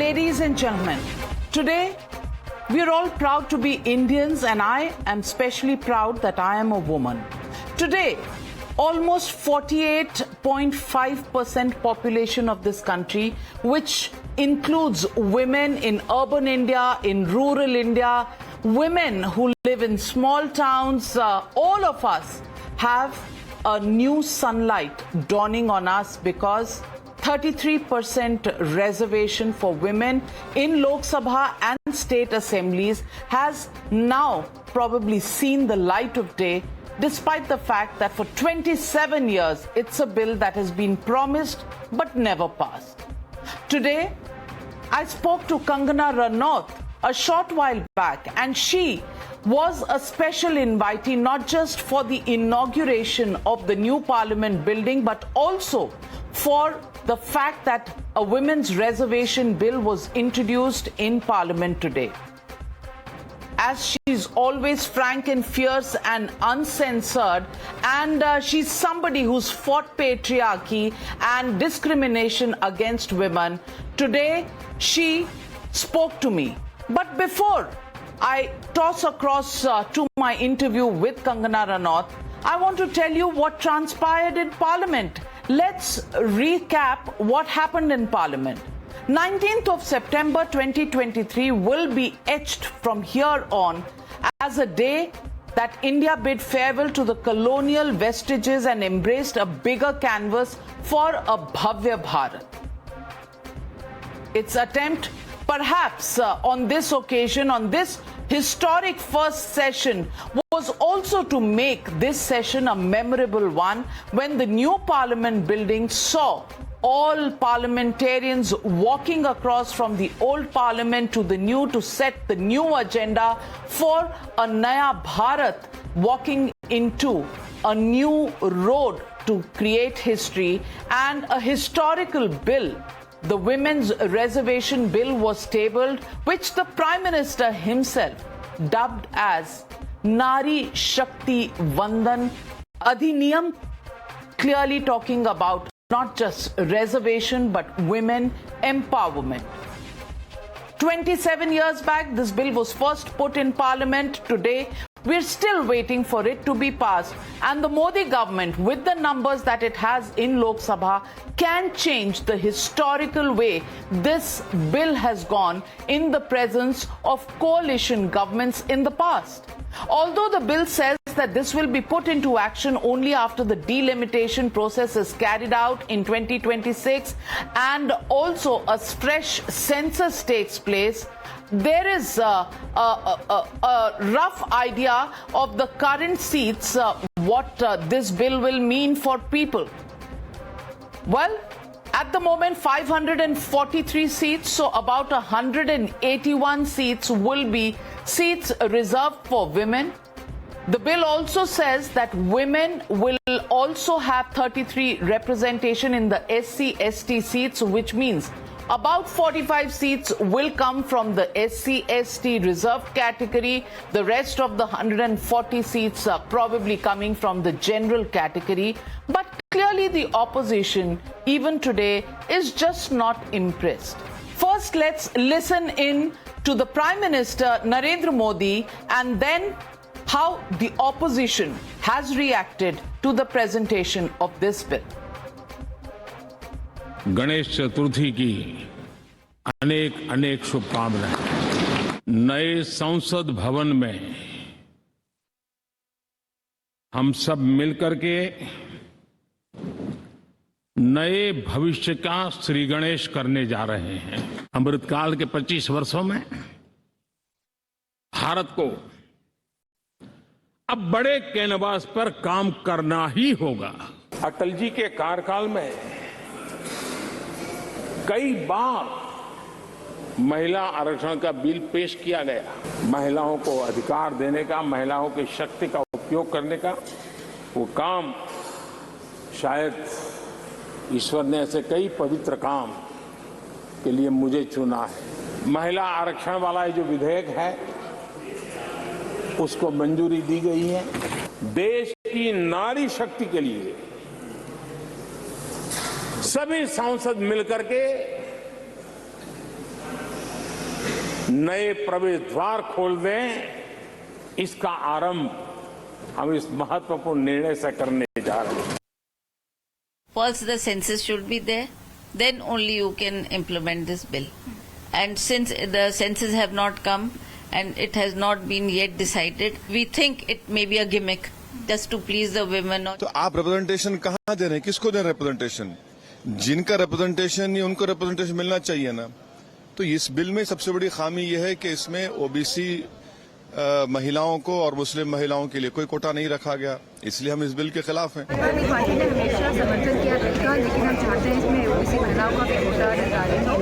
Ladies and gentlemen, today we are all proud to be Indians, and I am especially proud that I am a woman. Today, almost 48.5% population of this country, which includes women in urban India, in rural India, women who live in small towns, all of us have a new sunlight dawning on us because 33% reservation for women in Lok Sabha and state assemblies has now probably seen the light of day, despite the fact that for 27 years it's a bill that has been promised but never passed. Today, I spoke to Kangana Ranaut a short while back, and she was a special invitee not just for the inauguration of the new parliament building, but also for the fact that a women's reservation bill was introduced in parliament today. As she's always frank and fierce and uncensored, and she's somebody who's fought patriarchy and discrimination against women, today she spoke to me. But before I toss across to my interview with Kangana Ranaut, I want to tell you what transpired in Parliament. Let's recap what happened in Parliament. 19th of September 2023 will be etched from here on as a day that India bid farewell to the colonial vestiges and embraced a bigger canvas for a Bhavya Bharat. Its attempt, perhaps on this occasion, on this historic first session, was also to make this session a memorable one when the new parliament building saw all parliamentarians walking across from the old parliament to the new to set the new agenda for a Naya Bharat, walking into a new road to create history, and a historical bill. The women's reservation bill was tabled, which the Prime Minister himself dubbed as Nari Shakti Vandan Adhiniyam, clearly talking about not just reservation but women empowerment. 27 years back, this bill was first put in Parliament. Today, we're still waiting for it to be passed, and the Modi government, with the numbers that it has in Lok Sabha, can change the historical way this bill has gone in the presence of coalition governments in the past. Although the bill says that this will be put into action only after the delimitation process is carried out in 2026 and also a fresh census takes place, there is a rough idea of the current seats, what this bill will mean for people. Well, at the moment, 543 seats, so about 181 seats will be seats reserved for women. The bill also says that women will also have 33 representation in the SC/ST seats, which means about 45 seats will come from the SC/ST reserved category. The rest of the 140 seats are probably coming from the general category. But clearly the opposition, even today, is just not impressed. First, let's listen in to the Prime Minister Narendra Modi, and then how the opposition has reacted to the presentation of this bill. Ganesh Chaturthi की अनेक अनेक शुभकामनाएं। नए संसद भवन में हम सब मिलकर के नए भविष्य का श्री गणेश करने जा रहे हैं। अमृतकाल के 25 वर्षों में भारत को अब बड़े कैनवास पर काम करना ही होगा। अटल जी के कार्यकाल में कई बार महिला आरक्षण का बिल पेश किया गया। महिलाओं को अधिकार देने का, महिलाओं की शक्ति का उपयोग करने का वो काम, शायद ईश्वर ने ऐसे कई पवित्र काम के लिए मुझे चुना है। महिला आरक्षण वाला ये जो विधेयक है उसको मंजूरी दी गई है। देश की नारी शक्ति के लिए सभी सांसद मिलकर के नए प्रवेश द्वार खोल दें, इसका आरंभ हम इस महत्वपूर्ण निर्णय से करने जा रहे हैं। First, the census should be there. Then only you can implement this bill. And since the census have not come and it has not been yet decided, we think it may be a gimmick just to please the women. तो आप representation कहाँ दे रहे हैं, किसको दे रहे हैं representation? जिनका representation नहीं उनको रिप्रेजेंटेशन मिलना चाहिए ना। तो इस बिल में सबसे बड़ी खामी यह है कि इसमें ओबीसी महिलाओं को और मुस्लिम महिलाओं के लिए कोई कोटा नहीं रखा गया, इसलिए हम इस बिल के खिलाफ हैं। पार्टी ने हमेशा समर्थन किया बिल का, लेकिन हम चाहते हैं इसमें ओबीसी महिलाओं का भी कोटा निर्धारित हो।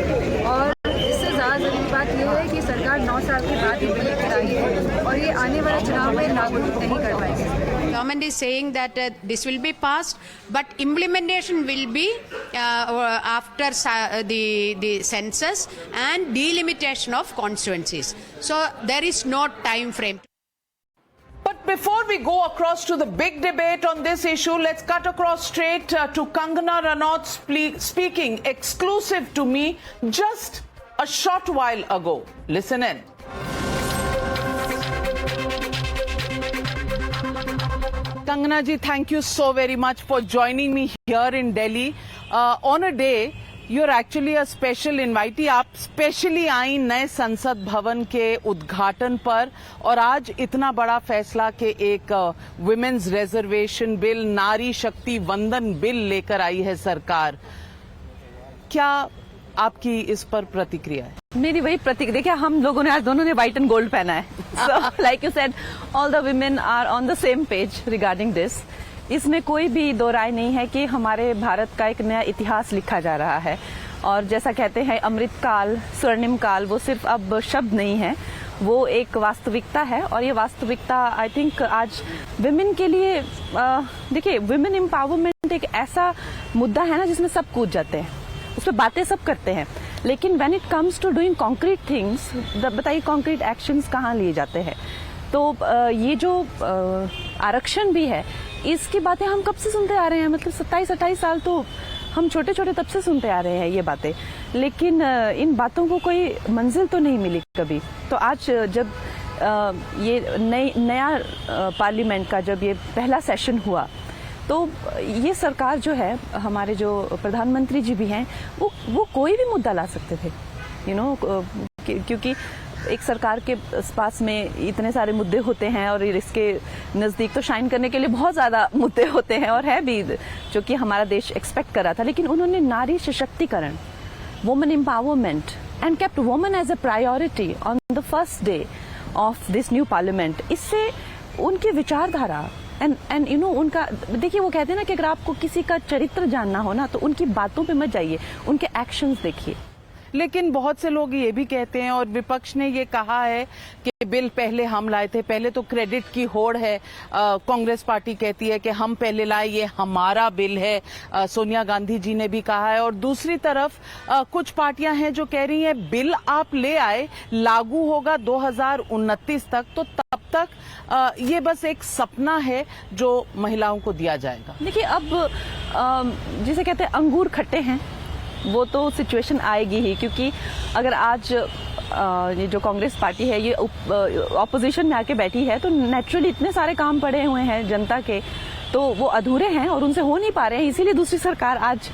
और इससे ज़्यादा जरूरी बात यह है कि सरकार 9 साल के बाद ये बिल लेकर आई है और ये आने वाले चुनाव में लागू नहीं कर पाएगी। Government is saying that this will be passed, but implementation will be after the census and delimitation of constituencies. So there is no time frame. But before we go across to the big debate on this issue, let's cut across straight to Kangana Ranaut speaking exclusive to me just a short while ago. Listen in. Kangana ji, thank you so very much for joining me here in Delhi. On a day, you're actually a special invitee. आप specially I नए संसद भवन के उद्घाटन पर और आज इतना बड़ा फैसला के एक वुमेन्स रिजर्वेशन बिल, नारी शक्ति वंदन बिल लेकर आई है सरकार। क्या आपकी इस पर प्रतिक्रिया है? मेरी वही प्रतिक्रिया, देखिए हम लोगों ने आज दोनों ने व्हाइट एंड गोल्ड पहना है। So like you said, all the women are on the same page regarding this. इसमें कोई भी दो राय नहीं है कि हमारे भारत का एक नया इतिहास लिखा जा रहा है। और जैसा कहते हैं अमृत काल, स्वर्णिम काल, वो सिर्फ अब शब्द नहीं है, वो एक वास्तविकता है। और ये वास्तविकता आई थिंक आज वुमेन के लिए, देखिए वुमेन एम्पावरमेंट एक ऐसा मुद्दा है ना जिसमें सब कूद जाते हैं, उस पर बातें सब करते हैं, लेकिन when it comes to doing concrete things, बताइए कॉन्क्रीट एक्शंस कहाँ लिए जाते हैं। तो ये जो आरक्षण भी है, इसकी बातें हम कब से सुनते आ रहे हैं, मतलब 27-28 साल तो हम छोटे छोटे तब से सुनते आ रहे हैं ये बातें, लेकिन इन बातों को कोई मंजिल तो नहीं मिली कभी। तो आज जब ये नया पार्लियामेंट का जब ये पहला सेशन हुआ, तो ये सरकार जो है, हमारे जो प्रधानमंत्री जी भी हैं, वो कोई भी मुद्दा ला सकते थे, क्योंकि एक सरकार के पास में इतने सारे मुद्दे होते हैं और इसके नज़दीक तो शाइन करने के लिए बहुत ज़्यादा मुद्दे होते हैं और है भी, जो कि हमारा देश एक्सपेक्ट कर रहा था। लेकिन उन्होंने नारी सशक्तिकरण, women empowerment and kept women as a priority on the first day of this new parliament. इससे उनकी विचारधारा एंड उनका, देखिए वो कहते हैं ना कि अगर आपको किसी का चरित्र जानना हो ना, तो उनकी बातों पे मत जाइए, उनके एक्शंस देखिए। लेकिन बहुत से लोग ये भी कहते हैं और विपक्ष ने ये कहा है कि बिल पहले हम लाए थे, पहले तो क्रेडिट की होड़ है। कांग्रेस पार्टी कहती है कि हम पहले लाए, ये हमारा बिल है। सोनिया गांधी जी ने भी कहा है। और दूसरी तरफ कुछ पार्टियां हैं जो कह रही हैं बिल आप ले आए, लागू होगा 2029 तक, तो तब तक ये बस एक सपना है जो महिलाओं को दिया जाएगा। देखिए अब जिसे कहते हैं अंगूर खट्टे हैं, वो तो सिचुएशन आएगी ही, क्योंकि अगर आज ये जो कांग्रेस पार्टी है ये ऑपोजिशन में आके बैठी है, तो नेचुरली इतने सारे काम पड़े हुए हैं जनता के, तो वो अधूरे हैं और उनसे हो नहीं पा रहे हैं, इसीलिए दूसरी सरकार आज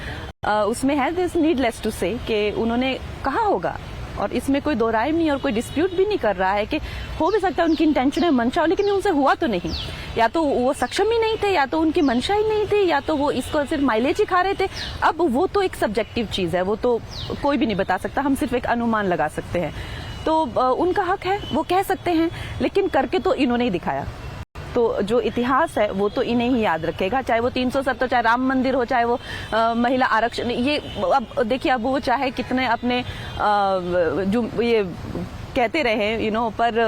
उसमें है। दिस नीडलेस टू से कि उन्होंने कहा होगा, और इसमें कोई दो राय नहीं और कोई डिस्प्यूट भी नहीं कर रहा है कि हो भी सकता है उनकी इंटेंशन है, मंशा हो, लेकिन उनसे हुआ तो नहीं। या तो वो सक्षम ही नहीं थे, या तो उनकी मंशा ही नहीं थी, या तो वो इसको सिर्फ माइलेज ही खा रहे थे। अब वो तो एक सब्जेक्टिव चीज है, वो तो कोई भी नहीं बता सकता, हम सिर्फ एक अनुमान लगा सकते हैं। तो उनका हक है, वो कह सकते हैं, लेकिन करके तो इन्होंने ही दिखाया। तो जो इतिहास है वो तो इन्हें ही याद रखेगा, चाहे वो 370, चाहे राम मंदिर हो, चाहे वो महिला आरक्षण। ये अब देखिए, अब वो चाहे कितने अपने जो ये कहते रहे पर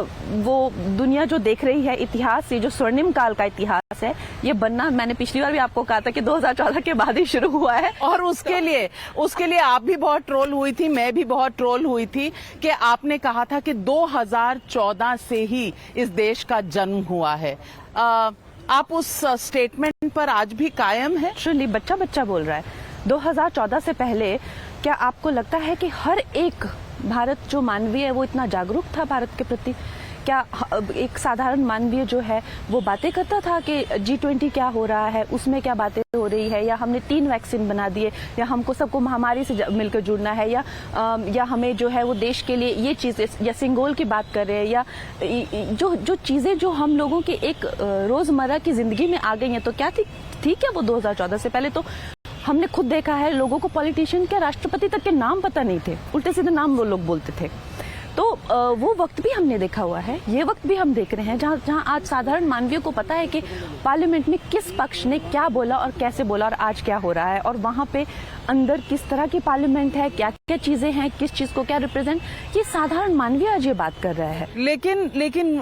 वो दुनिया जो देख रही है इतिहास, ये जो स्वर्णिम काल का इतिहास है, ये बनना, मैंने पिछली बार भी आपको कहा था कि 2014 के बाद ही शुरू हुआ है। और उसके लिए आप भी बहुत ट्रोल हुई थी, मैं भी बहुत ट्रोल हुई थी कि आपने कहा था कि 2014 से ही इस देश का जन्म हुआ है। आप उस स्टेटमेंट पर आज भी कायम है? एक्चुअली बच्चा बोल रहा है। 2014 से पहले क्या आपको लगता है कि हर एक भारत जो मानवीय है वो इतना जागरूक था भारत के प्रति? क्या एक साधारण मानवीय जो है वो बातें करता था कि G20 क्या हो रहा है, उसमें क्या बातें हो रही है, या हमने 3 वैक्सीन बना दिए, या हमको सबको महामारी से मिलकर जुड़ना है, या हमें जो है वो देश के लिए ये चीजें, या सिंगोल की बात कर रहे हैं, या जो चीजें जो हम लोगों के एक रोजमर्रा की जिंदगी में आ गई हैं, तो क्या थी क्या वो 2014 से पहले? तो हमने खुद देखा है लोगों को पॉलिटिशियन के, राष्ट्रपति तक के नाम पता नहीं थे, उल्टे सीधे नाम वो लोग बोलते थे। तो वो वक्त भी हमने देखा हुआ है, ये वक्त भी हम देख रहे हैं जहां आज साधारण मानवीय को पता है कि पार्लियामेंट में किस पक्ष ने क्या बोला और कैसे बोला और आज क्या हो रहा है, और वहां पे अंदर किस तरह की पार्लियामेंट है, क्या क्या चीजें हैं, किस चीज को क्या रिप्रेजेंट, ये साधारण मानवीय आज ये बात कर रहा है। लेकिन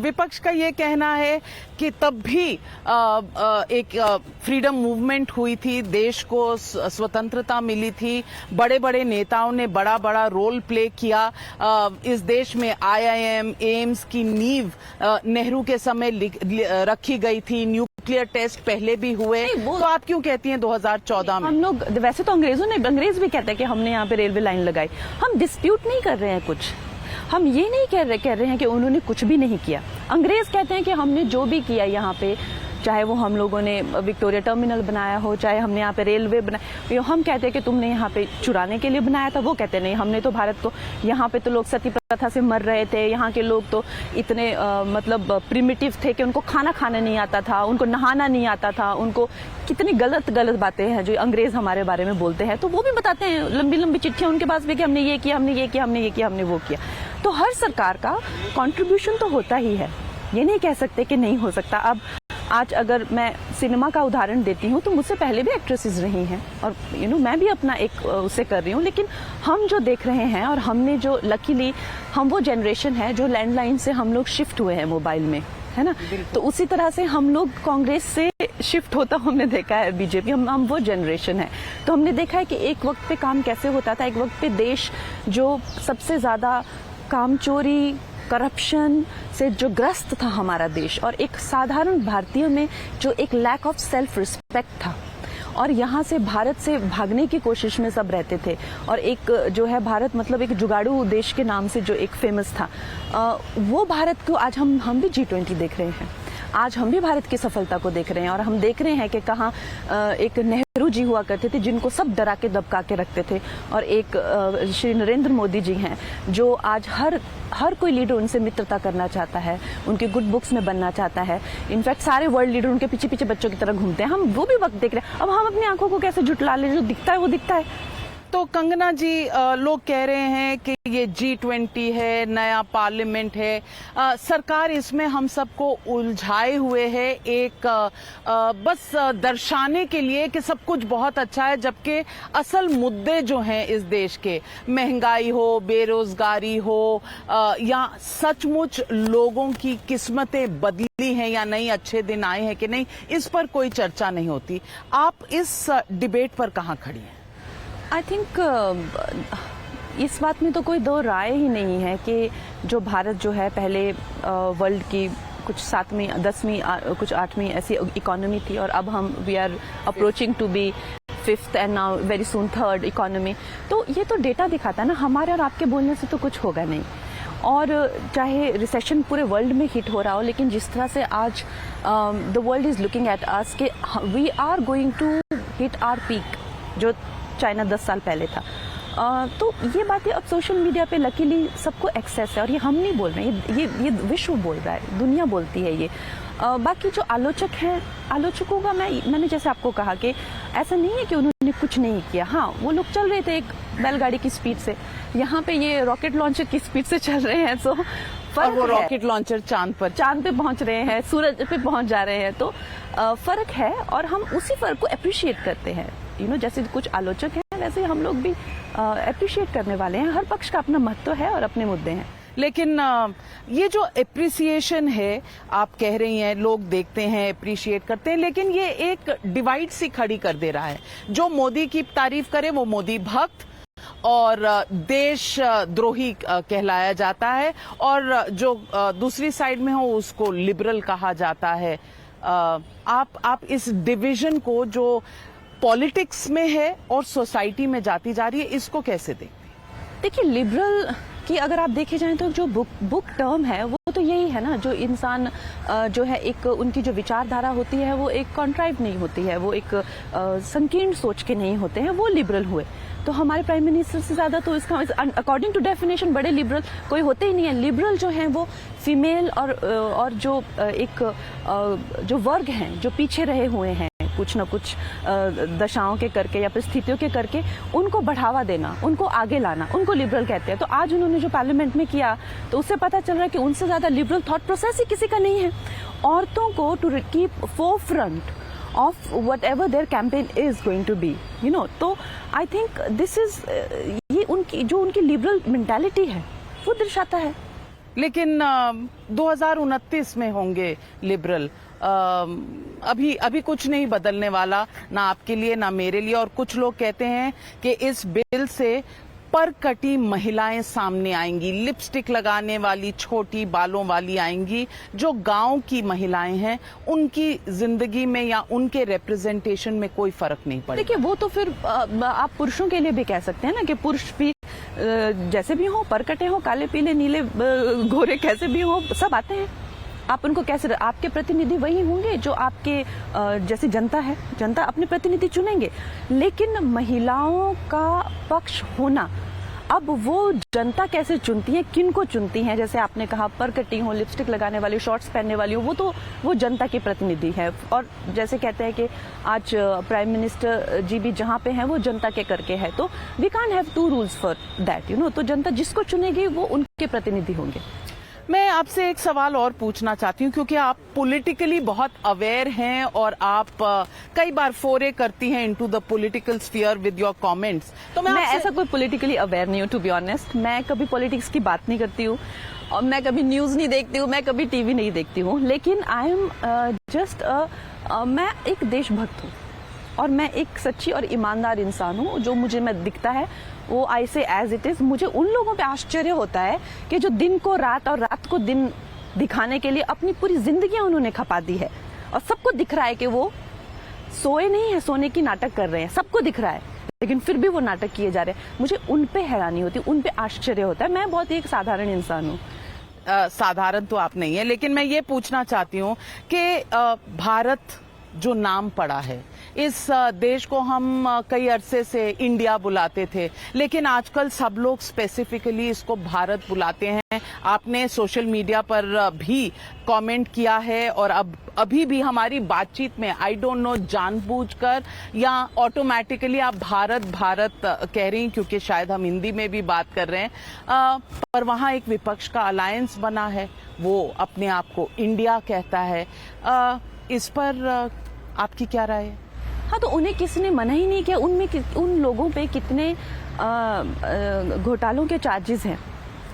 विपक्ष का ये कहना है कि तब भी एक फ्रीडम मूवमेंट हुई थी, देश को स्वतंत्रता मिली थी, बड़े बड़े नेताओं ने बड़ा बड़ा रोल प्ले किया। इस देश में IIM, एम्स की नींव नेहरू के समय रखी गई थी, न्यूक्लियर टेस्ट पहले भी हुए, तो आप क्यों कहती हैं 2014 में? हम लोग वैसे तो अंग्रेज भी कहते हैं कि हमने यहाँ पे रेलवे लाइन लगाई, हम डिस्प्यूट नहीं कर रहे हैं कुछ, हम ये नहीं कह रहे हैं कि उन्होंने कुछ भी नहीं किया। अंग्रेज कहते हैं कि हमने जो भी किया यहाँ पे, चाहे वो हम लोगों ने विक्टोरिया टर्मिनल बनाया हो, चाहे हमने यहाँ पे रेलवे बनाया, हम कहते हैं कि तुमने यहाँ पे चुराने के लिए बनाया था, वो कहते नहीं, हमने तो भारत को, यहाँ पे तो लोग सती प्रथा से मर रहे थे, यहाँ के लोग तो इतने मतलब प्रिमिटिव थे कि उनको खाना खाना नहीं आता था, उनको नहाना नहीं आता था, उनको कितनी गलत बातें हैं जो अंग्रेज हमारे बारे में बोलते हैं, तो वो भी बताते हैं, लंबी लंबी चिट्ठियां उनके पास भी कि हमने ये किया, हमने ये किया, हमने ये किया, हमने वो किया। तो हर सरकार का कंट्रीब्यूशन तो होता ही है, ये नहीं कह सकते कि नहीं हो सकता। अब आज अगर मैं सिनेमा का उदाहरण देती हूँ तो मुझसे पहले भी एक्ट्रेसेस रही हैं, और मैं भी अपना एक उसे कर रही हूँ, लेकिन हम जो देख रहे हैं, और हमने जो लकीली हम वो जनरेशन है जो लैंडलाइन से हम लोग शिफ्ट हुए हैं मोबाइल में, है ना, तो उसी तरह से हम लोग कांग्रेस से शिफ्ट होता हमने देखा है बीजेपी, हम वो जनरेशन है। तो हमने देखा है कि एक वक्त पे काम कैसे होता था, एक वक्त पे देश जो सबसे ज्यादा कामचोरी, करप्शन से जो ग्रस्त था हमारा देश, और एक साधारण भारतीय में जो एक लैक ऑफ सेल्फ रिस्पेक्ट था, और यहाँ से भारत से भागने की कोशिश में सब रहते थे, और एक जो है भारत मतलब एक जुगाड़ू देश के नाम से जो एक फेमस था, वो भारत को आज हम भी G20 देख रहे हैं, आज हम भी भारत की सफलता को देख रहे हैं, और हम देख रहे हैं कि कहाँ एक नेहरू जी हुआ करते थे जिनको सब डरा के दबका के रखते थे, और एक श्री नरेंद्र मोदी जी हैं जो आज हर कोई लीडर उनसे मित्रता करना चाहता है, उनके गुड बुक्स में बनना चाहता है। इनफैक्ट सारे वर्ल्ड लीडर उनके पीछे पीछे बच्चों की तरह घूमते हैं, हम वो भी वक्त देख रहे हैं। अब हम अपनी आंखों को कैसे झुटला ले, जो दिखता है वो दिखता है। तो कंगना जी, लोग कह रहे हैं कि ये G20 है, नया पार्लियामेंट है, सरकार इसमें हम सबको उलझाए हुए है, एक बस दर्शाने के लिए कि सब कुछ बहुत अच्छा है, जबकि असल मुद्दे जो हैं इस देश के, महंगाई हो, बेरोजगारी हो, या सचमुच लोगों की किस्मतें बदली हैं या नहीं, अच्छे दिन आए हैं कि नहीं, इस पर कोई चर्चा नहीं होती। आप इस डिबेट पर कहाँ खड़ी हैं? आई थिंक इस बात में तो कोई दो राय ही नहीं है कि जो भारत जो है पहले वर्ल्ड की कुछ 7वीं 10वीं कुछ 8वीं ऐसी इकोनॉमी थी, और अब हम we are approaching to be 5th and now very soon 3rd economy. तो ये तो डेटा दिखाता है ना, हमारे और आपके बोलने से तो कुछ होगा नहीं। और चाहे रिसेशन पूरे वर्ल्ड में हिट हो रहा हो, लेकिन जिस तरह से आज the world is looking at us कि we are going to hit our peak, जो चाइना 10 साल पहले था, तो ये बातें अब सोशल मीडिया पे लकीली सबको एक्सेस है, और ये हम नहीं बोल रहे हैं, ये विश्व बोल रहा है, दुनिया बोलती है ये। बाकी जो आलोचक हैं, आलोचकों का मैंने जैसे आपको कहा कि ऐसा नहीं है कि उन्होंने कुछ नहीं किया। हाँ, वो लोग चल रहे थे एक बैलगाड़ी की स्पीड से, यहाँ पे ये रॉकेट लॉन्चर की स्पीड से चल रहे हैं, तो और वो रॉकेट लॉन्चर चांद पे पहुंच रहे हैं, सूरज पे पहुंच जा रहे हैं, तो फर्क है, और हम उसी फर्क को अप्रिशिएट करते हैं। जैसे कुछ आलोचक हैं वैसे हम लोग भी अप्रिशिएट करने वाले हैं। हर पक्ष का अपना महत्व है और अपने मुद्दे हैं। लेकिन ये जो एप्रिसिएशन है, आप कह रही हैं, लोग देखते हैं, एप्रिशिएट करते हैं, लेकिन ये एक डिवाइड सी खड़ी कर दे रहा है। जो मोदी की तारीफ करे वो मोदी भक्त और देशद्रोही कहलाया जाता है, और जो दूसरी साइड में हो उसको लिबरल कहा जाता है। आप इस डिवीजन को जो पॉलिटिक्स में है और सोसाइटी में जाती जा रही है, इसको कैसे दें? देखिए लिबरल की अगर आप देखे जाएं तो जो बुक टर्म है वो तो यही है ना, जो इंसान जो है एक उनकी जो विचारधारा होती है वो एक कॉन्ट्राइव नहीं होती है, वो एक संकीर्ण सोच के नहीं होते हैं, वो लिबरल हुए। तो हमारे प्राइम मिनिस्टर से ज्यादा तो इसका अकॉर्डिंग टू डेफिनेशन बड़े लिबरल कोई होते ही नहीं है। लिबरल जो हैं वो फीमेल और जो एक जो वर्ग हैं जो पीछे रहे हुए हैं कुछ न कुछ दशाओं के करके या परिस्थितियों के करके, उनको बढ़ावा देना, उनको आगे लाना, उनको लिबरल कहते हैं। तो आज उन्होंने जो पार्लियामेंट में किया तो उससे पता चल रहा है कि उनसे ज्यादा लिबरल थॉट प्रोसेस ही किसी का नहीं है। औरतों को to keep forefront of whatever their campaign is going to be, you know, तो I think this is ये उनकी जो उनकी लिबरल मेंटालिटी है वो दर्शाता है। लेकिन 2029 में होंगे लिबरल, अभी कुछ नहीं बदलने वाला, ना आपके लिए ना मेरे लिए। और कुछ लोग कहते हैं कि इस बिल से पर कटी महिलाएं सामने आएंगी, लिपस्टिक लगाने वाली छोटी बालों वाली आएंगी। जो गांव की महिलाएं हैं उनकी जिंदगी में या उनके रिप्रेजेंटेशन में कोई फर्क नहीं पड़ेगा। देखिए वो तो फिर आप पुरुषों के लिए भी कह सकते हैं ना कि पुरुष भी जैसे भी हो, परकटे हो, काले पीले नीले गोरे कैसे भी हो, सब आते हैं। आप उनको कैसे, आपके प्रतिनिधि वही होंगे जो आपके जैसी जनता है, जनता अपने प्रतिनिधि चुनेंगे। लेकिन महिलाओं का पक्ष होना, अब वो जनता कैसे चुनती है, किन को चुनती है, जैसे आपने कहा परकटी हो, लिपस्टिक लगाने वाली, शॉर्ट्स पहनने वाली हो, वो तो वो जनता के प्रतिनिधि है। और जैसे कहते हैं कि आज प्राइम मिनिस्टर जी भी जहाँ पे हैं वो जनता के करके है, तो we can't have two rules for that, you know. तो जनता जिसको चुनेगी वो उनके प्रतिनिधि होंगे। मैं आपसे एक सवाल और पूछना चाहती हूँ, क्योंकि आप पॉलिटिकली बहुत अवेयर हैं और आप कई बार फोरे करती हैं into the political sphere with your comments. तो मैं ऐसा कोई पॉलिटिकली अवेयर नहीं हूँ, टू बी ऑनेस्ट। मैं कभी पॉलिटिक्स की बात नहीं करती हूँ और मैं कभी न्यूज नहीं देखती हूँ, मैं कभी टीवी नहीं देखती हूँ। लेकिन आई एम जस्ट मैं एक देशभक्त हूँ और मैं एक सच्ची और ईमानदार इंसान हूँ। जो मुझे में दिखता है वो आई से एज इट इज। मुझे उन लोगों पे आश्चर्य होता है कि जो दिन को रात और रात को दिन दिखाने के लिए अपनी पूरी जिंदगी उन्होंने खपा दी है और सबको दिख रहा है कि वो सोए नहीं है, सोने की नाटक कर रहे हैं, सबको दिख रहा है, लेकिन फिर भी वो नाटक किए जा रहे हैं। मुझे उन पे हैरानी होती है, उन पे आश्चर्य होता है। मैं बहुत ही एक साधारण इंसान हूँ। साधारण तो आप नहीं है, लेकिन मैं ये पूछना चाहती हूँ कि भारत जो नाम पड़ा है, इस देश को हम कई अरसे से इंडिया बुलाते थे, लेकिन आजकल सब लोग स्पेसिफिकली इसको भारत बुलाते हैं। आपने सोशल मीडिया पर भी कमेंट किया है और अब अभी भी हमारी बातचीत में आई डोंट नो जानबूझकर या ऑटोमेटिकली आप भारत भारत कह रही हैं, क्योंकि शायद हम हिंदी में भी बात कर रहे हैं। पर वहां एक विपक्ष का अलायंस बना है, वो अपने आप को इंडिया कहता है। इस पर आपकी क्या राय है? हाँ, तो उन्हें किसी ने मना ही नहीं किया। उन लोगों पे कितने घोटालों के चार्जेस हैं,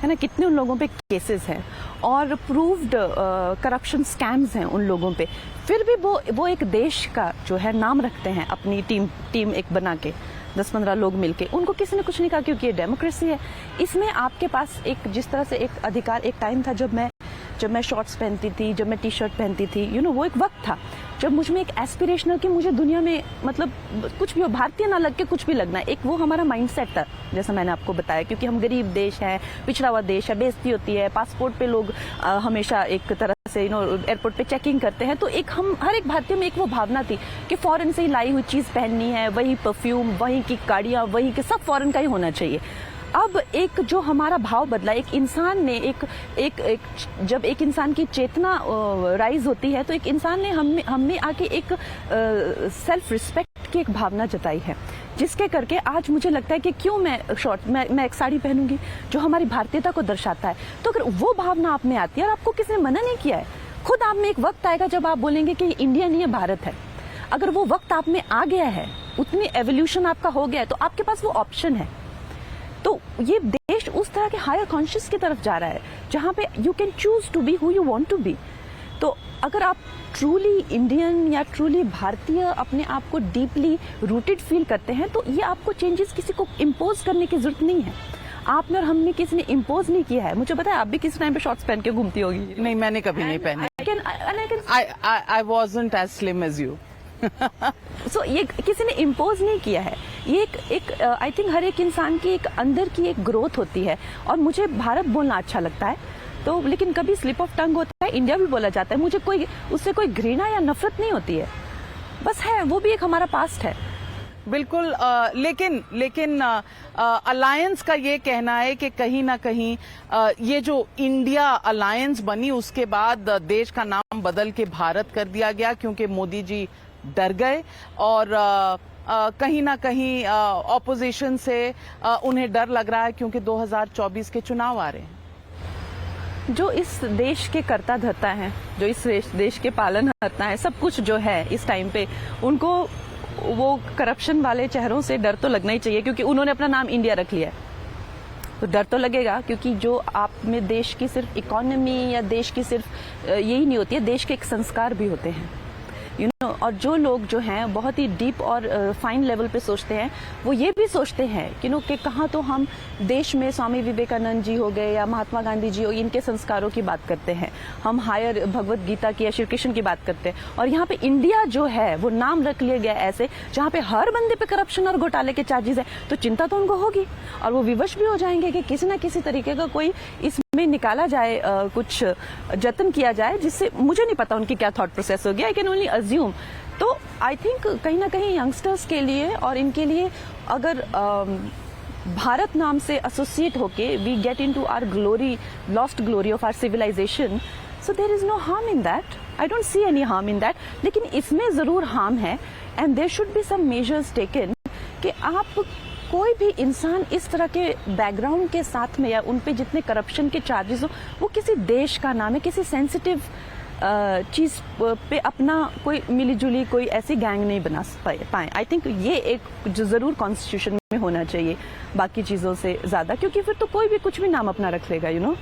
है ना, कितने उन लोगों पे केसेस हैं और प्रूव्ड करप्शन स्कैम्स हैं उन लोगों पे। फिर भी वो एक देश का जो है नाम रखते हैं, अपनी टीम एक बना के 10-15 लोग मिलके। उनको किसी ने कुछ नहीं कहा, क्योंकि ये डेमोक्रेसी है। इसमें आपके पास एक जिस तरह से एक अधिकार, एक टाइम था जब मैं शॉर्ट्स पहनती थी, जब मैं टी शर्ट पहनती थी, यू नो, वो एक वक्त था जब मुझ में एक एस्पिरेशनल कि मुझे दुनिया में मतलब कुछ भी हो, भारतीय ना लग के कुछ भी लगना, एक वो हमारा माइंडसेट था, जैसा मैंने आपको बताया। क्योंकि हम गरीब देश है, पिछड़ा हुआ देश है, बेइज्जती होती है, पासपोर्ट पे लोग हमेशा एक तरह से यू नो एयरपोर्ट पे चेकिंग करते हैं। तो एक हम हर एक भारतीय में एक वो भावना थी कि फॉरेन से ही लाई हुई चीज पहननी है, वही परफ्यूम, वही की गाड़ियां, वही के सब फॉरेन का ही होना चाहिए। अब एक जो हमारा भाव बदला, एक इंसान ने जब एक इंसान की चेतना राइज होती है तो एक इंसान ने हमें आके एक सेल्फ रिस्पेक्ट की एक भावना जताई है, जिसके करके आज मुझे लगता है कि क्यों मैं एक साड़ी पहनूंगी जो हमारी भारतीयता को दर्शाता है। तो अगर वो भावना आप में आती है और आपको किसी ने मना नहीं किया है, खुद आप में एक वक्त आएगा जब आप बोलेंगे कि इंडिया नहीं है, भारत है। अगर वो वक्त आप में आ गया है, उतनी एवोल्यूशन आपका हो गया है, तो आपके पास वो ऑप्शन है। तो ये देश उस तरह के हायर कॉन्शियस की तरफ जा रहा है जहां पे you can choose to be who you want to be. तो अगर आप ट्रूली इंडियन या ट्रूली भारतीय अपने आप को डीपली रूटेड फील करते हैं, तो ये आपको चेंजेस किसी को इम्पोज करने की जरूरत नहीं है। आपने और हमने किसी ने इम्पोज नहीं किया है। मुझे पता है आप भी किसी टाइम पे शॉर्ट्स पहन के घूमती होगी। नहीं, मैंने कभी नहीं पहने। I wasn't as slim as you. So ये किसी ने इम्पोज नहीं किया है, ये एक आई थिंक हर एक इंसान की एक अंदर की एक ग्रोथ होती है। और मुझे भारत बोलना अच्छा लगता है, तो लेकिन कभी स्लिप ऑफ टंग होता है, इंडिया भी बोला जाता है, मुझे कोई उससे कोई घृणा या नफरत नहीं होती है, बस है, वो भी एक हमारा पास्ट है। बिल्कुल। लेकिन अलायंस का ये कहना है कि कहीं ना कहीं ये जो इंडिया अलायंस बनी उसके बाद देश का नाम बदल के भारत कर दिया गया, क्योंकि मोदी जी डर गए और कहीं ना कहीं ऑपोजिशन से उन्हें डर लग रहा है, क्योंकि 2024 के चुनाव आ रहे हैं। जो इस देश के कर्ता धर्ता हैं, जो इस देश के पालनकर्ता हैं, सब कुछ जो है इस टाइम पे, उनको वो करप्शन वाले चेहरों से डर तो लगना ही चाहिए, क्योंकि उन्होंने अपना नाम इंडिया रख लिया है, तो डर तो लगेगा। क्योंकि जो आप में देश की सिर्फ इकोनॉमी या देश की सिर्फ यही नहीं होती है, देश के एक संस्कार भी होते हैं, यू नो। और जो लोग जो हैं बहुत ही डीप और फाइन लेवल पे सोचते हैं, वो ये भी सोचते हैं कि कहाँ तो हम देश में स्वामी विवेकानंद जी हो गए या महात्मा गांधी जी हो, इनके संस्कारों की बात करते हैं, हम हायर भगवत गीता की या श्री कृष्ण की बात करते हैं, और यहाँ पे इंडिया जो है वो नाम रख लिया गया ऐसे, जहाँ पे हर बंदे पे करप्शन और घोटाले के चार्जेस है, तो चिंता तो उनको होगी और वो विवश भी हो जाएंगे कि किसी न किसी तरीके का कोई इसमें निकाला जाए, कुछ जतन किया जाए, जिससे मुझे नहीं पता उनकी क्या थॉट प्रोसेस होगी, आई कैन ओनली अज्यूम। तो आई थिंक कहीं ना कहीं यंगस्टर्स के लिए और इनके लिए अगर भारत नाम से एसोसिएट होके we get into our glory, lost glory of our civilisation, so there is no harm in that, I don't see any harm in that. लेकिन इसमें जरूर हार्म है, and there should be some measures taken कि आप कोई भी इंसान इस तरह के बैकग्राउंड के साथ में या उन पे जितने करप्शन के चार्जेस हो, वो किसी देश का नाम है, किसी सेंसिटिव चीज पे अपना कोई मिलीजुली कोई ऐसी गैंग नहीं बना पाए। आई थिंक ये एक जो जरूर कॉन्स्टिट्यूशन में होना चाहिए बाकी चीजों से ज्यादा, क्योंकि फिर तो कोई भी कुछ भी नाम अपना रख लेगा, यू नो।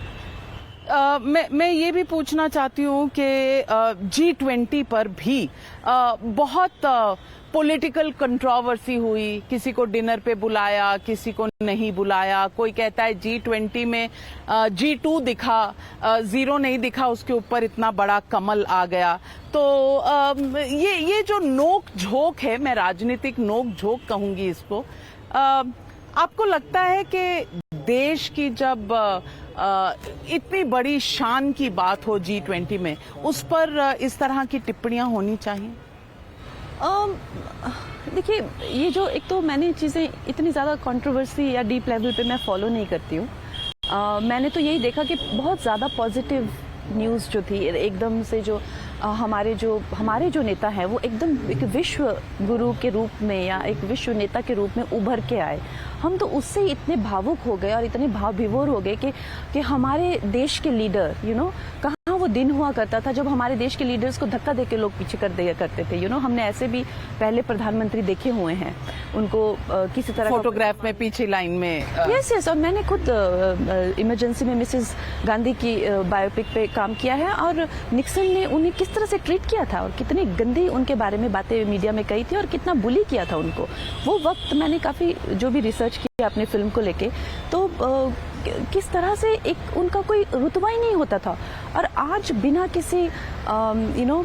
मैं ये भी पूछना चाहती हूँ कि G20 पर भी बहुत पॉलिटिकल कंट्रोवर्सी हुई, किसी को डिनर पे बुलाया, किसी को नहीं बुलाया, कोई कहता है G20 में G2 दिखा, 0 नहीं दिखा, उसके ऊपर इतना बड़ा कमल आ गया। तो ये जो नोक झोंक है, मैं राजनीतिक नोक झोंक कहूंगी इसको, आपको लगता है कि देश की जब इतनी बड़ी शान की बात हो G20 में, उस पर इस तरह की टिप्पणियां होनी चाहिए? देखिए, ये जो एक तो मैंने चीज़ें इतनी ज़्यादा कंट्रोवर्सी या डीप लेवल पे मैं फॉलो नहीं करती हूँ। मैंने तो यही देखा कि बहुत ज़्यादा पॉजिटिव न्यूज़ जो थी एकदम से, जो हमारे जो नेता हैं वो एकदम एक विश्व गुरु के रूप में या एक विश्व नेता के रूप में उभर के आए। हम तो उससे इतने भावुक हो गए और इतने भाव विभोर हो गए कि हमारे देश के लीडर, यू नो, कहाँ वो दिन हुआ करता था जब हमारे देश के लीडर्स को धक्का देके लोग पीछे कर दिया करते थे, यू नो। हमने ऐसे भी पहले प्रधानमंत्री देखे हुए हैं, उनको किसी तरह फोटोग्राफ में पीछे लाइन में। यस, और मैंने खुद इमरजेंसी में मिसेस गांधी की बायोपिक पे काम किया है, और निक्सन ने उन्हें किस तरह से ट्रीट किया था और कितनी गंदी उनके बारे में बातें मीडिया में कही थी और कितना बुली किया था उनको। वो वक्त मैंने काफी जो भी रिसर्च किया अपने फिल्म को लेके, तो किस तरह से एक उनका कोई रुतबा ही नहीं होता था। और आज बिना किसी यू नो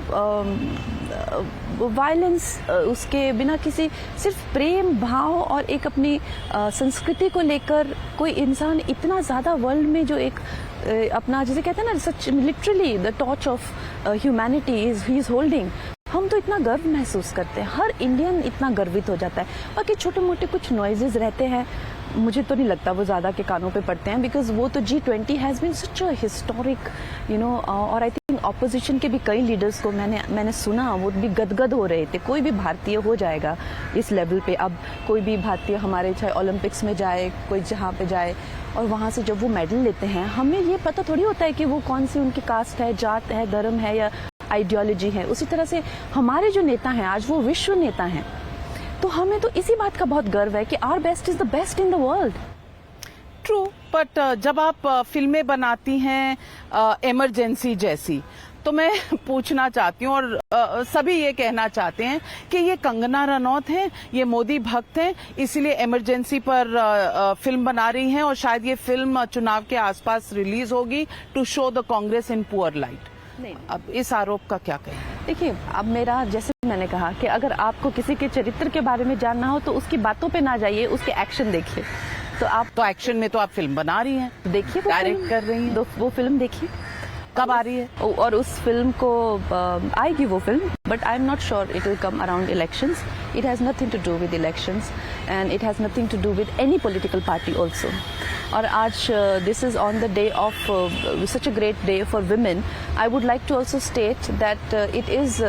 वायलेंस, उसके बिना किसी सिर्फ प्रेम भाव और एक अपनी संस्कृति को लेकर कोई इंसान इतना ज़्यादा वर्ल्ड में जो एक अपना, जिसे कहते हैं ना, such literally the torch of humanity he is holding, हम तो इतना गर्व महसूस करते हैं, हर इंडियन इतना गर्वित हो जाता है। बाकी छोटे मोटे कुछ नॉइजेज रहते हैं, मुझे तो नहीं लगता वो ज़्यादा के कानों पे पड़ते हैं, बिकॉज वो तो G20 has been such a historic, you know. और आई थिंक ऑपोजिशन के भी कई लीडर्स को मैंने सुना, वो भी गदगद हो रहे थे। कोई भी भारतीय हो जाएगा इस लेवल पे, अब कोई भी भारतीय हमारे चाहे ओलंपिक्स में जाए, कोई जहाँ पे जाए, और वहाँ से जब वो मेडल लेते हैं, हमें ये पता थोड़ी होता है कि वो कौन सी उनकी कास्ट है, जात है, धर्म है या आइडियोलॉजी है। उसी तरह से हमारे जो नेता हैं आज, वो विश्व नेता हैं, तो हमें तो इसी बात का बहुत गर्व है कि our best is the best in the world. True, but जब आप फिल्में बनाती हैं इमरजेंसी जैसी, तो मैं पूछना चाहती हूँ, और सभी ये कहना चाहते हैं कि ये कंगना रनौत हैं, ये मोदी भक्त हैं, इसलिए इमरजेंसी पर फिल्म बना रही हैं, और शायद ये फिल्म चुनाव के आसपास रिलीज होगी to show the Congress in poor light. अब इस आरोप का क्या कहें? देखिए, अब मेरा, जैसे मैंने कहा कि अगर आपको किसी के चरित्र के बारे में जानना हो तो उसकी बातों पे ना जाइए, उसके एक्शन देखिए। तो आप तो एक्शन में तो आप फिल्म बना रही हैं, देखिए, डायरेक्ट कर रही हैं। वो फिल्म देखिए कब आ रही है? और उस फिल्म को आएगी वो film, but I am not sure it will come around elections. It has nothing to do with elections and it has nothing to do with any political party also. और आज this is on the day of such a great day for women. I would like to also state that it is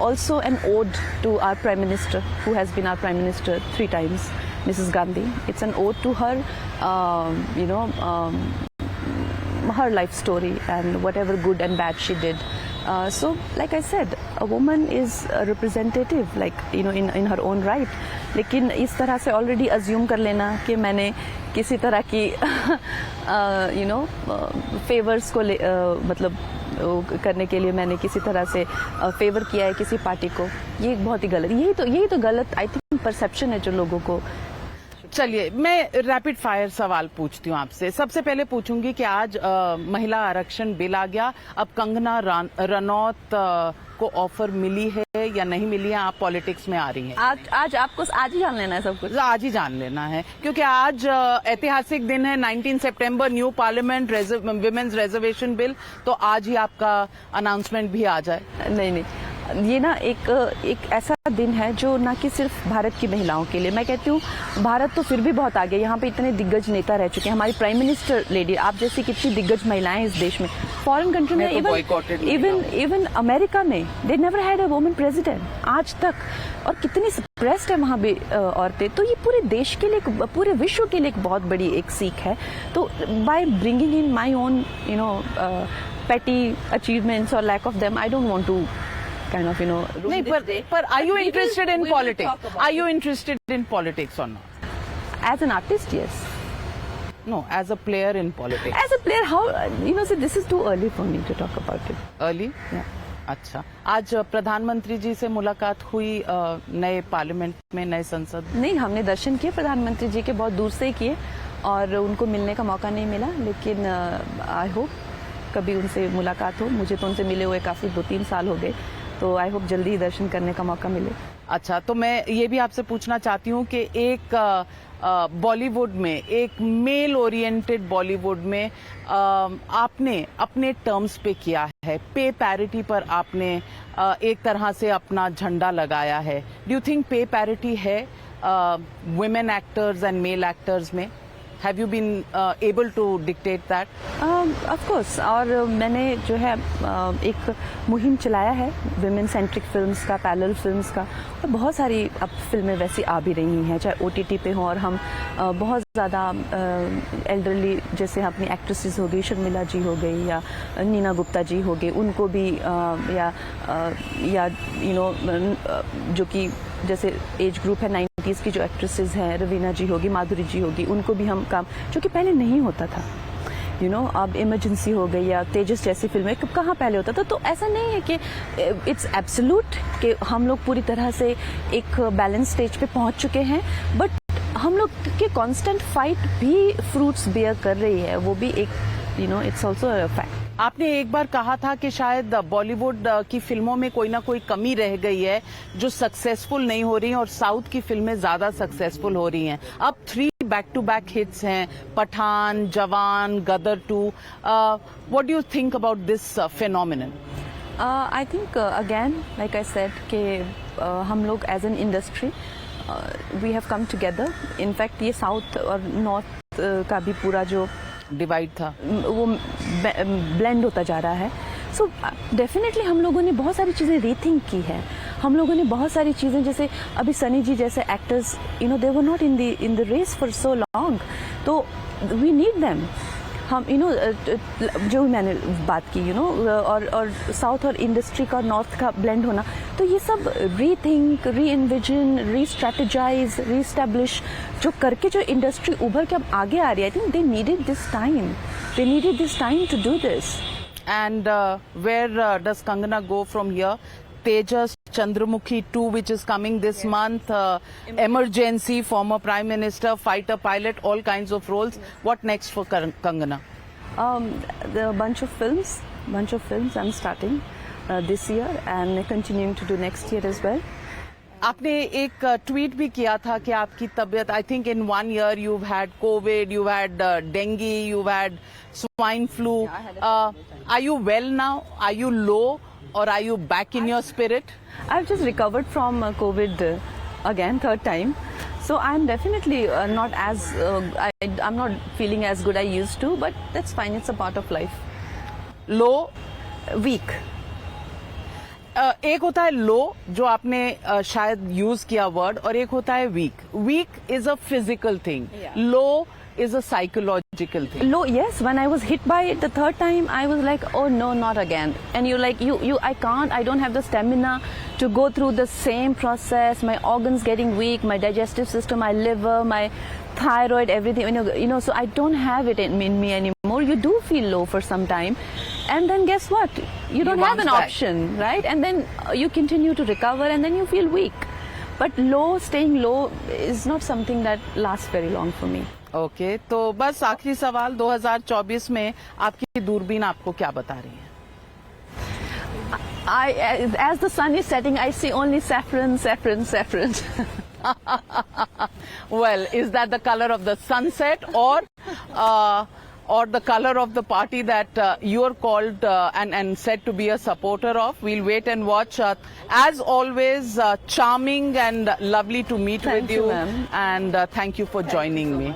also an ode to our Prime Minister, who has been our Prime Minister 3 times, Mrs. Gandhi. It's an ode to her, her life story and whatever good and bad she did. So, like I said, a woman is a representative, like, in her own right. लेकिन इस तरह से already assume कर लेना कि मैंने किसी तरह की फेवर्स को मतलब करने के लिए मैंने किसी तरह से फेवर किया है किसी पार्टी को, ये बहुत ही गलत, यही तो गलत आई थिंक परसेप्शन है जो लोगों को। चलिए, मैं रैपिड फायर सवाल पूछती हूँ आपसे। सबसे पहले पूछूंगी कि आज महिला आरक्षण बिल आ गया, अब कंगना रनौत को ऑफर मिली है या नहीं मिली है? आप पॉलिटिक्स में आ रही हैं। आज आपको आज ही जान लेना है सब कुछ, आज ही जान लेना है, क्योंकि आज ऐतिहासिक दिन है, 19 सितंबर, new parliament, women's reservation bill, तो आज ही आपका अनाउंसमेंट भी आ जाए। नहीं, ये ना एक ऐसा दिन है जो ना कि सिर्फ भारत की महिलाओं के लिए, मैं कहती हूँ भारत तो फिर भी बहुत आगे, यहाँ पे इतने दिग्गज नेता रह चुके हैं, हमारी प्राइम मिनिस्टर लेडी, आप जैसी कितनी दिग्गज महिलाएं हैं इस देश में, फॉरेन कंट्री में, इवन अमेरिका में they never had a woman president आज तक, और कितनी सप्रेस्ड है वहाँ भी औरतें। तो ये पूरे देश के लिए, पूरे विश्व के लिए एक बहुत बड़ी एक सीख है। तो by bringing in my own petty achievements or lack of them, I don't want to kind of नहीं, पर are you interested in politics? Are you interested in politics or not? As an artist, yes. No, as a player in politics. As a player, how see, this is too early for me to talk about it. Early? Yeah. अच्छा, आज प्रधानमंत्री जी से मुलाकात हुई नए parliament में, नए संसद? नहीं, हमने दर्शन किए प्रधानमंत्री जी के, बहुत दूर से ही किए, और उनको मिलने का मौका नहीं मिला, लेकिन आई होप कभी उनसे मुलाकात हो। मुझे तो उनसे मिले हुए काफी 2-3 साल हो गए, तो आई होप जल्दी दर्शन करने का मौका मिले। अच्छा, तो मैं ये भी आपसे पूछना चाहती हूँ कि एक बॉलीवुड में, एक मेल ओरिएंटेड बॉलीवुड में आपने अपने टर्म्स पे किया है, पे पैरिटी पर आपने एक तरह से अपना झंडा लगाया है। डू यू थिंक पे पैरिटी है women actors and male actors में? Have you been able to dictate that? Of course, और मैंने जो है एक मुहिम चलाया है विमेन सेंट्रिक फिल्म्स का, पैरेलल फिल्म्स का, और बहुत सारी अब फिल्में वैसी आ भी रही हैं, चाहे OTT पे हों, और हम बहुत ज़्यादा एल्डरली, जैसे अपनी एक्ट्रेसेस हो गई, शर्मिला जी हो गई या नीना गुप्ता जी हो गई, उनको भी या जो कि जैसे एज ग्रुप है 90s की जो एक्ट्रेसेस हैं, रवीना जी होगी, माधुरी जी होगी, उनको भी हम काम, जो कि पहले नहीं होता था, अब इमरजेंसी हो गई या तेजस जैसी फिल्में कहाँ पहले होता था। तो ऐसा नहीं है कि इट्स एब्सोल्यूट कि हम लोग पूरी तरह से एक बैलेंस स्टेज पे पहुंच चुके हैं, बट हम लोग की कांस्टेंट फाइट भी फ्रूट्स बेयर कर रही है, वो भी एक इट्स ऑल्सो अ फैक्ट। आपने एक बार कहा था कि शायद बॉलीवुड की फिल्मों में कोई ना कोई कमी रह गई है जो सक्सेसफुल नहीं हो रही हैं, और साउथ की फिल्में ज्यादा सक्सेसफुल हो रही हैं। अब 3 बैक टू बैक हिट्स हैं, Pathaan, Jawan, Gadar 2। What do you think about this phenomenon? I think again like I said कि हम लोग as an industry we have come together. In fact ये साउथ और नॉर्थ का भी पूरा जो डिवाइड था वो ब्लेंड होता जा रहा है। सो डेफिनेटली हम लोगों ने बहुत सारी चीज़ें रीथिंक की है, हम लोगों ने बहुत सारी चीज़ें, जैसे अभी सनी जी जैसे actors they were not in the race for so long, तो वी नीड देम। हम जो मैंने बात की और साउथ और इंडस्ट्री का नॉर्थ का ब्लेंड होना, तो ये सब रीथिंक, री इन्विजन, री स्ट्रेटेजाइज, री एस्टैब्लिश जो करके जो इंडस्ट्री उभर के अब आगे आ रही है, I think they needed this time to do this. And where does Kangana go from here? Tejas, Chandramukhi 2, which is coming this month, Emergency, former Prime Minister, fighter pilot, all kinds of roles. What next for Kangana? The bunch of films I'm starting. this year and continuing to do next year as well. आपने एक tweet भी किया था कि आपकी तबीयत, I think in 1 year you've had COVID, you've had dengue, you've had swine flu. Are you well now? Are you low or are you back in your spirit? I've just recovered from COVID again, third time. So I'm definitely not as, I'm not feeling as good I used to, but that's fine. It's a part of life. Low? Weak. एक होता है लो, जो आपने शायद use किया word, और एक होता है weak. Weak is a physical thing, low is a psychological thing. Low, yes. When I was hit by it the third time, I was like, oh no, not again. And you're like, I can't, I don't have the stamina to go through the same process. My organs getting weak, my digestive system, my liver, my thyroid, everything, you know, so I don't have it in me anymore. You do feel low for some time. And then guess what? You don't have an option, right? And then you continue to recover and then you feel weak. But staying low is not something that lasts very long for me. Okay, तो बस आखिरी सवाल, 2024 में आपकी दूरबीन आपको क्या बता रही है? As the sun is setting, I see only saffron, saffron, saffron. Well, is that the color of the sunset or the color of the party that you're called and said to be a supporter of? We'll wait and watch. As always, charming and lovely to meet with you. Thank you, ma'am. And thank you for joining me.